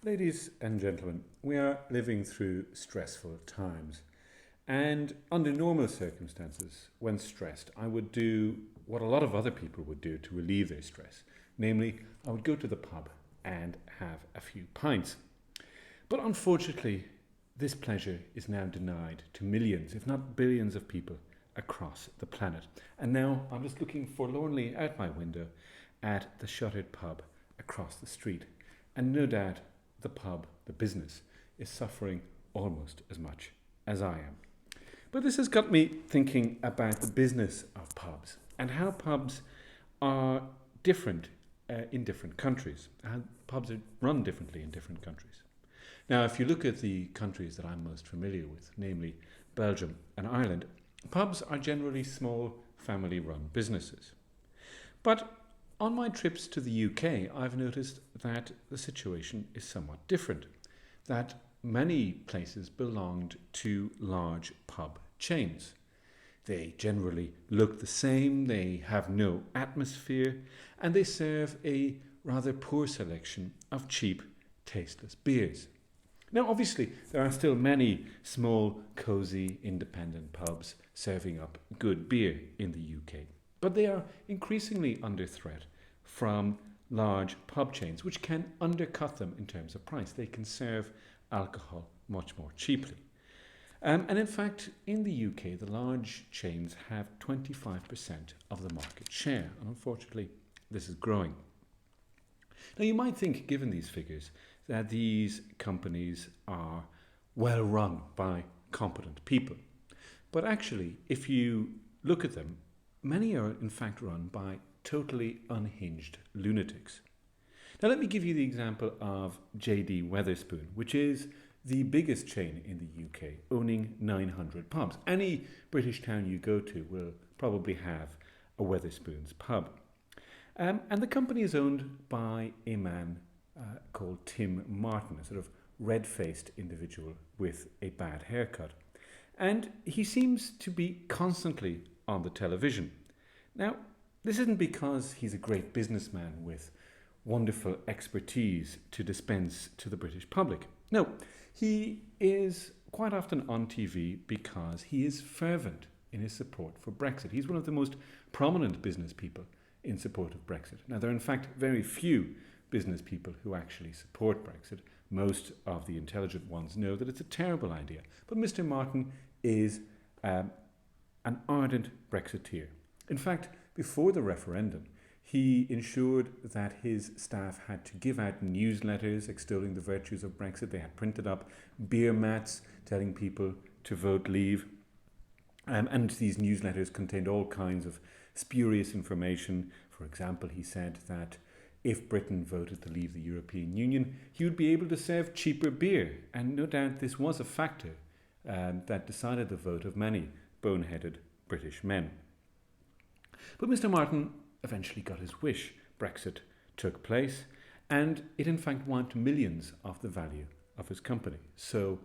Ladies and gentlemen, we are living through stressful times. And under normal circumstances, when stressed, I would do what a lot of other people would do to relieve their stress. Namely, I would go to the pub and have a few pints. But unfortunately, this pleasure is now denied to millions, if not billions, of people across the planet. And now I'm just looking forlornly out my window at the shuttered pub across the street. And no doubt the pub, the business, is suffering almost as much as I am. But this has got me thinking about the business of pubs and how pubs are different in different countries. How pubs are run differently in different countries. Now, if you look at the countries that I'm most familiar with, namely Belgium and Ireland, pubs are generally small family-run businesses. But on my trips to the UK, I've noticed that the situation is somewhat different, that many places belonged to large pub chains. They generally look the same, they have no atmosphere, and they serve a rather poor selection of cheap, tasteless beers. Now, obviously, there are still many small, cosy, independent pubs serving up good beer in the UK, but they are increasingly under threat from large pub chains, which can undercut them in terms of price. They can serve alcohol much more cheaply. And in fact, in the UK, the large chains have 25% of the market share. And unfortunately, this is growing. Now, you might think, given these figures, that these companies are well run by competent people. But actually, if you look at them, many are in fact run by totally unhinged lunatics. Now, let me give you the example of JD Wetherspoon, which is the biggest chain in the UK, owning 900 pubs. Any British town you go to will probably have a Wetherspoons pub. And the company is owned by a man called Tim Martin, a sort of red-faced individual with a bad haircut. And he seems to be constantly on the television. Now, this isn't because he's a great businessman with wonderful expertise to dispense to the British public. No, he is quite often on TV because he is fervent in his support for Brexit. He's one of the most prominent business people in support of Brexit. Now, there are in fact very few business people who actually support Brexit. Most of the intelligent ones know that it's a terrible idea. But Mr. Martin is an ardent Brexiteer. In fact, before the referendum, he ensured that his staff had to give out newsletters extolling the virtues of Brexit. They had printed up beer mats telling people to vote leave. And these newsletters contained all kinds of spurious information. For example, he said that if Britain voted to leave the European Union, he would be able to serve cheaper beer. And no doubt this was a factor that decided the vote of many boneheaded British men. But Mr. Martin eventually got his wish. Brexit took place, and it in fact wiped millions of the value of his company. So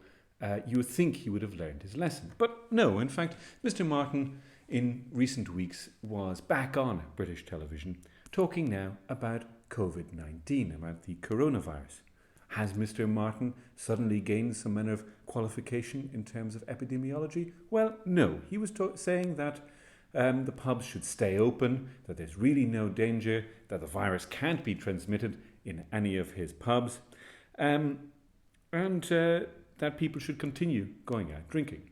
you would think he would have learned his lesson. But no, in fact, Mr. Martin in recent weeks was back on British television talking now about COVID-19, about the coronavirus. Has Mr. Martin suddenly gained some manner of qualification in terms of epidemiology? Well, no. He was saying that the pubs should stay open, that there's really no danger, that the virus can't be transmitted in any of his pubs, and that people should continue going out drinking.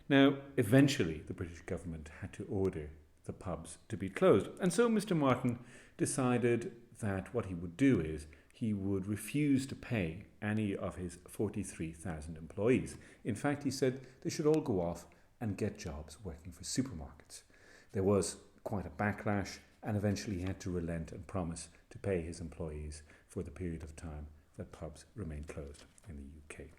Now, eventually, the British government had to order the pubs to be closed. And so Mr. Martin decided that what he would do is he would refuse to pay any of his 43,000 employees. In fact, he said they should all go off and get jobs working for supermarkets. There was quite a backlash, and eventually he had to relent and promise to pay his employees for the period of time that pubs remained closed in the UK.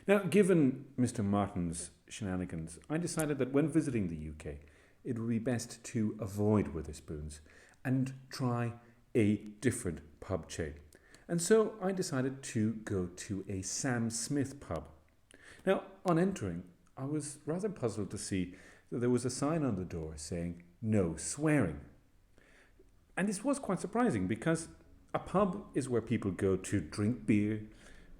Now, given Mr. Martin's shenanigans, I decided that when visiting the UK, it would be best to avoid Wetherspoons and try a different pub chain. And so I decided to go to a Sam Smith pub. Now, on entering, I was rather puzzled to see that there was a sign on the door saying no swearing. And this was quite surprising because a pub is where people go to drink beer,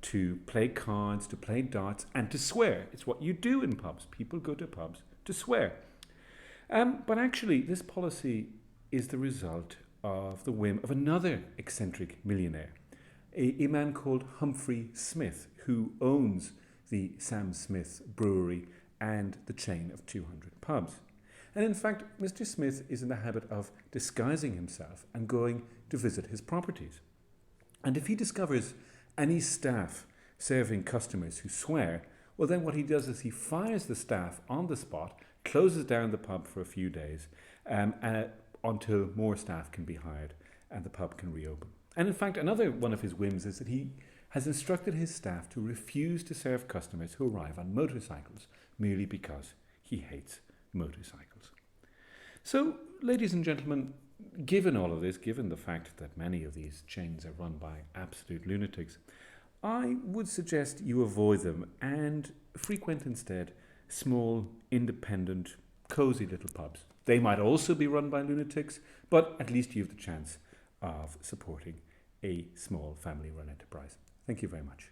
to play cards, to play darts, and to swear. It's what you do in pubs. People go to pubs to swear. But actually, this policy is the result of the whim of another eccentric millionaire, a man called Humphrey Smith, who owns the Sam Smith Brewery and the chain of 200 pubs. And in fact, Mr. Smith is in the habit of disguising himself and going to visit his properties. And if he discovers any staff serving customers who swear, well, then what he does is he fires the staff on the spot, closes down the pub for a few days until more staff can be hired and the pub can reopen. And in fact, another one of his whims is that he has instructed his staff to refuse to serve customers who arrive on motorcycles merely because he hates motorcycles. So, ladies and gentlemen, given all of this, given the fact that many of these chains are run by absolute lunatics, I would suggest you avoid them and frequent instead small, independent, cosy little pubs. They might also be run by lunatics, but at least you have the chance of supporting a small family-run enterprise. Thank you very much.